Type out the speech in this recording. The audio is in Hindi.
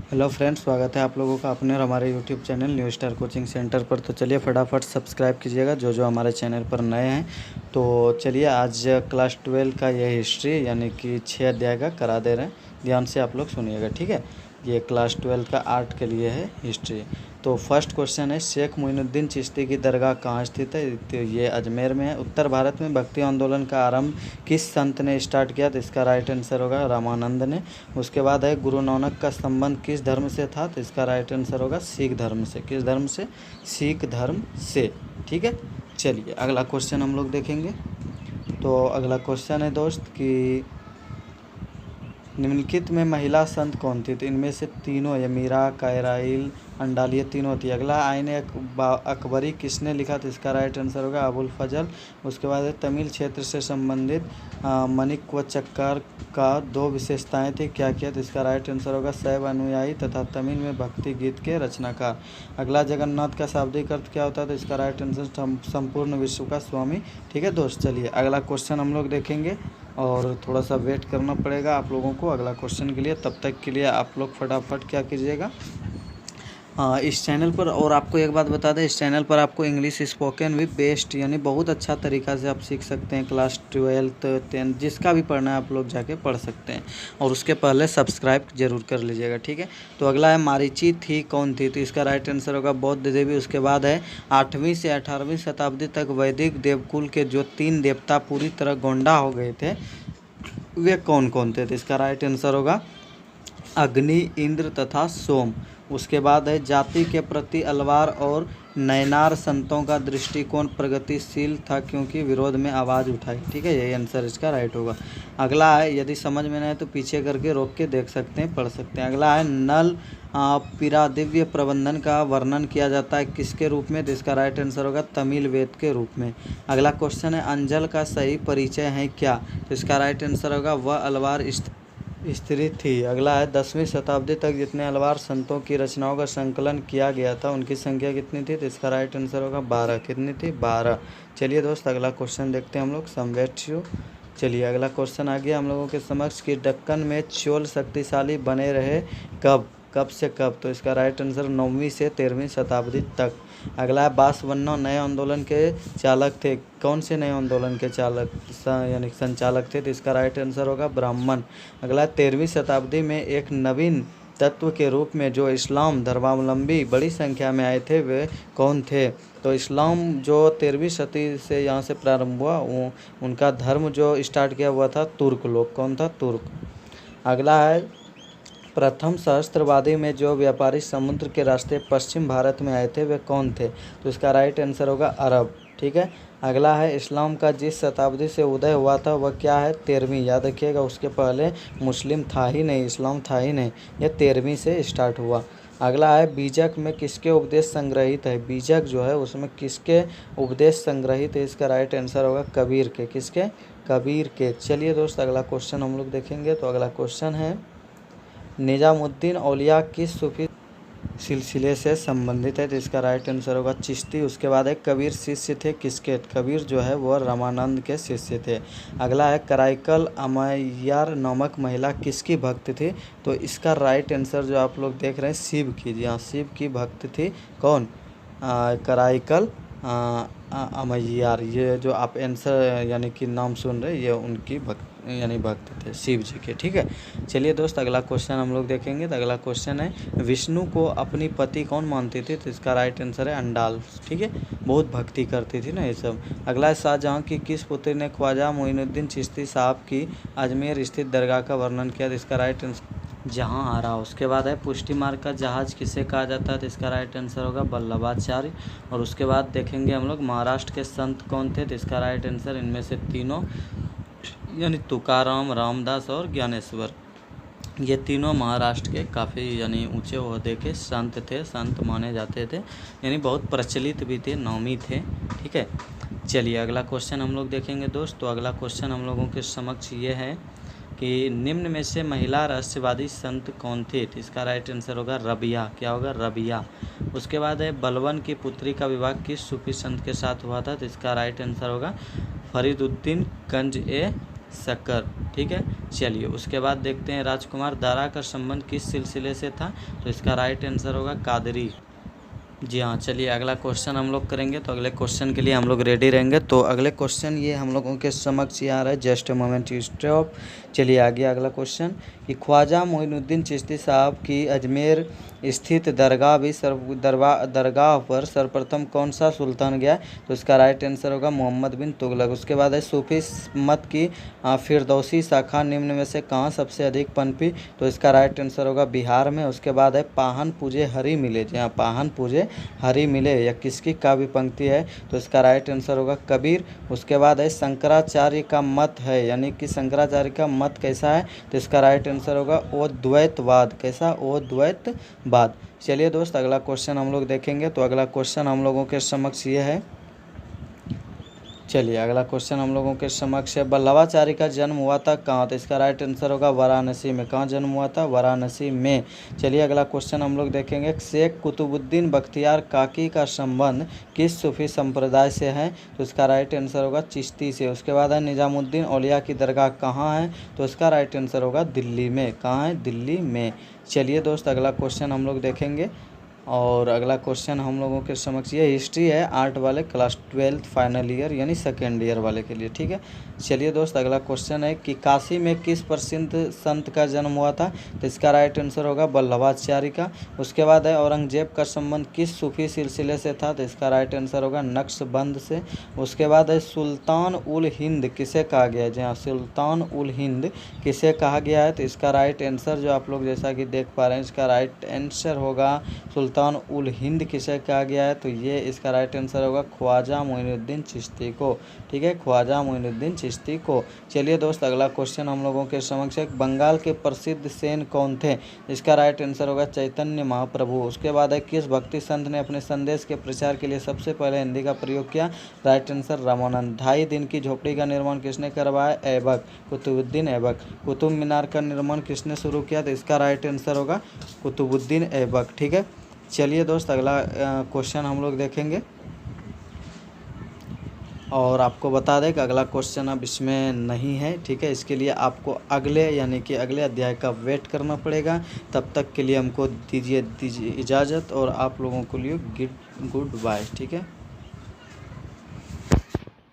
हेलो फ्रेंड्स, स्वागत है आप लोगों का अपने और हमारे YouTube channel new star coaching centre पर। तो चलिए फटाफट सब्सक्राइब कीजिएगा जो जो हमारे चैनल पर नए हैं। तो चलिए आज क्लास 12 का ये हिस्ट्री यानी कि 6 अध्याय का करा दे रहे हैं। ध्यान से आप लोग सुनिएगा, ठीक है। ये क्लास 12 का आर्ट के लिए है हिस्ट्री। तो फर्स्ट क्वेश्चन है, शेख मोइनुद्दीन चिश्ती की दरगाह कहाँ स्थित है? तो ये अजमेर में है। उत्तर भारत में भक्ति आंदोलन का आरंभ किस संत ने स्टार्ट किया? तो इसका राइट आंसर होगा रामानंद ने। उसके बाद है, गुरु नानक का संबंध किस धर्म से था? तो इसका राइट आंसर होगा सिख धर्म से। किस धर्म से? सिख धर्म से, ठीक है। चलिए अगला क्वेश्चन हम लोग देखेंगे। तो अगला क्वेश्चन है दोस्त कि निम्नलिखित में महिला संत कौन थी? तो इनमें से तीनों, ये मीरा, कायराइल, अंडाल, ये तीनों थी। अगला, आईन अकबरी किसने लिखा? तो इसका राइट आंसर होगा अबुल फजल। उसके बाद है, तमिल क्षेत्र से संबंधित मणिक व चक्कर का दो विशेषताएं थी, क्या किया? तो इसका राइट आंसर होगा शैव अनुयायी तथा तमिल में भक्ति गीत के रचनाकार। अगला, जगन्नाथ का शाब्दिक अर्थ क्या होता है? तो इसका राइट आंसर संपूर्ण विश्व का स्वामी, ठीक है दोस्त। चलिए अगला क्वेश्चन हम लोग देखेंगे और थोड़ा सा वेट करना पड़ेगा आप लोगों को अगला क्वेश्चन के लिए। तब तक के लिए आप लोग फटाफट क्या कीजिएगा, इस चैनल पर, और आपको एक बात बता दें, इस चैनल पर आपको इंग्लिश स्पोकन भी बेस्ट यानी बहुत अच्छा तरीका से आप सीख सकते हैं। क्लास 12 10 जिसका भी पढ़ना है आप लोग जाके पढ़ सकते हैं। और उसके पहले सब्सक्राइब जरूर कर लीजिएगा, ठीक है। तो अगला है, मारीची थी कौन थी? तो इसका राइट आंसर होगा बौद्ध देवी। उसके बाद है, 8वीं से 18वीं शताब्दी तक वैदिक देवकुल के जो 3 देवता पूरी तरह गोंडा हो गए थे वे कौन कौन थे? तो इसका राइट आंसर होगा अग्नि, इंद्र तथा सोम। उसके बाद है, जाति के प्रति अलवार और नयनार संतों का दृष्टिकोण प्रगतिशील था क्योंकि विरोध में आवाज़ उठाई, ठीक है। यही आंसर इसका राइट होगा। अगला है, यदि समझ में नहीं है तो पीछे करके रोक के देख सकते हैं, पढ़ सकते हैं। अगला है, नल पीरादिव्य प्रबंधन का वर्णन किया जाता है किसके रूप में? तो इसका राइट आंसर होगा तमिल वेद के रूप में। अगला क्वेश्चन है, अंजल का सही परिचय है क्या? तो इसका राइट आंसर होगा वह अलवार स्त्री थी। अगला है, 10वीं शताब्दी तक जितने अलवार संतों की रचनाओं का संकलन किया गया था उनकी संख्या कितनी थी? तो इसका राइट आंसर होगा 12। कितनी थी? 12। चलिए दोस्त अगला क्वेश्चन देखते हैं हम लोग, समवेट्यू। चलिए अगला क्वेश्चन आ गया हम लोगों के समक्ष कि दक्कन में चोल शक्तिशाली बने रहे कब? कब से कब? तो इसका राइट आंसर 9वीं से 13वीं शताब्दी तक। अगला है, बासवन्नो नए आंदोलन के चालक थे। कौन से नए आंदोलन के चालक यानी संचालक थे? तो इसका राइट आंसर होगा ब्राह्मण। अगला, 13वीं शताब्दी में एक नवीन तत्व के रूप में जो इस्लाम धर्मावलंबी बड़ी संख्या में आए थे वे कौन थे? तो इस्लाम जो 13वीं सदी से यहाँ से प्रारंभ हुआ, उनका धर्म जो स्टार्ट किया हुआ था तुर्क लोग। कौन था? तुर्क। अगला है, प्रथम सहस्त्रवादी में जो व्यापारी समुद्र के रास्ते पश्चिम भारत में आए थे वे कौन थे? तो इसका राइट आंसर होगा अरब, ठीक है। अगला है, इस्लाम का जिस शताब्दी से उदय हुआ था वह क्या है? 13वीं। याद रखिएगा, उसके पहले मुस्लिम था ही नहीं, इस्लाम था ही नहीं, यह 13वीं से स्टार्ट हुआ। अगला है, बीजक में किसके उपदेश संग्रहित है? बीजक जो है उसमें किसके उपदेश संग्रहित है? इसका राइट आंसर होगा कबीर के। किसके? कबीर के। चलिए दोस्त अगला क्वेश्चन हम लोग देखेंगे। तो अगला क्वेश्चन है, निजामुद्दीन औलिया किस सूफी सिलसिले से संबंधित है? तो इसका राइट आंसर होगा चिश्ती। उसके बाद है, कबीर शिष्य थे किसके? कबीर जो है वह रामानंद के शिष्य थे। अगला है, कराइकल अमैयार नामक महिला किसकी भक्त थी? तो इसका राइट आंसर जो आप लोग देख रहे हैं शिव की, जी हाँ, शिव की भक्त थी। कौन? कराइकल अमैयार। ये जो आप आंसर यानी कि नाम सुन रहे, ये उनकी भक्त यानी भक्त थे शिव जी के, ठीक है। चलिए दोस्त अगला क्वेश्चन हम लोग देखेंगे। तो अगला क्वेश्चन है, विष्णु को अपनी पति कौन मानती थी? तो इसका राइट आंसर है अंडाल, ठीक है। बहुत भक्ति करती थी ना ये सब। अगला है, शाहजहाँ की किस पुत्री ने ख्वाजा मोइनुद्दीन चिश्ती साहब की अजमेर स्थित दरगाह का वर्णन किया? तो इसका राइट आंसर जहाँ आ रहा। उसके बाद है, पुष्टि मार्ग का जहाज किसे कहा जाता है? तो इसका राइट आंसर होगा वल्लभाचार्य। और उसके बाद देखेंगे हम लोग महाराष्ट्र के संत कौन थे? तो इसका राइट आंसर इनमें से तीनों यानी तुकाराम, रामदास और ज्ञानेश्वर, ये तीनों महाराष्ट्र के काफ़ी यानी ऊंचे ओहदे के संत थे, संत माने जाते थे, यानी बहुत प्रचलित भी थे, नामी थे, ठीक है। चलिए अगला क्वेश्चन हम लोग देखेंगे दोस्त। तो अगला क्वेश्चन हम लोगों के समक्ष ये है कि निम्न में से महिला रहस्यवादी संत कौन थे? तो इसका राइट आंसर होगा रबिया। क्या होगा? रबिया। उसके बाद है, बलवन की पुत्री का विवाह किस सूफी संत के साथ हुआ था? तो इसका राइट आंसर होगा फरीदुद्दीन गंज ए शक्कर, ठीक है। चलिए उसके बाद देखते हैं राजकुमार दारा का संबंध किस सिलसिले से था, तो इसका राइट आंसर होगा कादरी। जी हाँ, चलिए अगला क्वेश्चन हम लोग करेंगे, तो अगले क्वेश्चन के लिए हम लोग रेडी रहेंगे। तो अगले क्वेश्चन ये हम लोगों के समक्ष ये आ रहा है, just a moment you stop. चलिए आगे अगला क्वेश्चन कि ख्वाजा मोइनुद्दीन चिश्ती साहब की अजमेर स्थित दरगाह पर सर्वप्रथम कौन सा सुल्तान गया, तो इसका राइट आंसर होगा मोहम्मद बिन तुगलक। उसके बाद है सूफी मत की फिरदौसी शाखा निम्न में से कहाँ सबसे अधिक पनपी, तो इसका राइट आंसर होगा बिहार में। उसके बाद है पाहन पूजे हरि मिले, जी हाँ पाहन पूजे हरि मिले यह किसकी काव्य पंक्ति है, तो इसका राइट आंसर होगा कबीर। उसके बाद है शंकराचार्य का मत है, यानी कि शंकराचार्य का मत कैसा है, तो इसका राइट आंसर होगा अद्वैतवाद। कैसा, अद्वैतवाद। चलिए दोस्त अगला क्वेश्चन हम लोग देखेंगे। तो अगला क्वेश्चन हम लोगों के समक्ष ये है, चलिए अगला क्वेश्चन हम लोगों के समक्ष है, वल्लभाचार्य का जन्म हुआ था कहाँ, तो इसका राइट आंसर होगा वाराणसी में। कहाँ जन्म हुआ था, वाराणसी में। चलिए अगला क्वेश्चन हम लोग देखेंगे, शेख कुतुबुद्दीन बख्तियार काकी का संबंध किस सूफी संप्रदाय से है, तो इसका राइट आंसर होगा चिश्ती से। उसके बाद है निजामुद्दीन औलिया की दरगाह कहाँ है, तो इसका राइट आंसर होगा दिल्ली में। कहाँ है, दिल्ली में। चलिए दोस्त अगला क्वेश्चन हम लोग देखेंगे, और अगला क्वेश्चन हम लोगों के समक्ष ये हिस्ट्री है आर्ट वाले क्लास 12 फाइनल ईयर यानी सेकेंड ईयर वाले के लिए, ठीक है। चलिए दोस्त अगला क्वेश्चन है कि काशी में किस प्रसिद्ध संत का जन्म हुआ था, तो इसका राइट आंसर होगा वल्लभाचार्य का। उसके बाद है औरंगजेब का संबंध किस सूफी सिलसिले से था, तो इसका राइट आंसर होगा नक्शबंद से। उसके बाद है सुल्तान उल हिंद किसे कहा गया है, जी हाँ सुल्तान उल हिंद किसे कहा गया है, तो इसका राइट आंसर जो आप लोग जैसा कि देख पा रहे हैं इसका राइट आंसर होगा सुल्तान उल हिंद किसे कहा गया है, तो ये इसका राइट आंसर होगा ख्वाजा मोइनुद्दीन चिश्ती को, ठीक है, ख्वाजा मोइनुद्दीन चिश्ती को। चलिए दोस्त अगला क्वेश्चन हम लोगों के समक्ष है, बंगाल के प्रसिद्ध सेन कौन थे, इसका राइट आंसर होगा चैतन्य महाप्रभु। उसके बाद है किस भक्ति संत ने अपने संदेश के प्रचार के लिए सबसे पहले हिंदी का प्रयोग किया, राइट आंसर रामानंद। 2.5 दिन की झोपड़ी का निर्माण किसने करवाया, ऐबक, कुतुबुद्दीन ऐबक। कुतुब मीनार का निर्माण किसने शुरू किया, तो इसका राइट आंसर होगा कुतुबुद्दीन ऐबक, ठीक है। चलिए दोस्त अगला क्वेश्चन हम लोग देखेंगे, और आपको बता दें कि अगला क्वेश्चन अब इसमें नहीं है, ठीक है। इसके लिए आपको अगले यानी कि अगले अध्याय का वेट करना पड़ेगा। तब तक के लिए हमको दीजिए इजाज़त, और आप लोगों के लिए गुड बाय, ठीक है।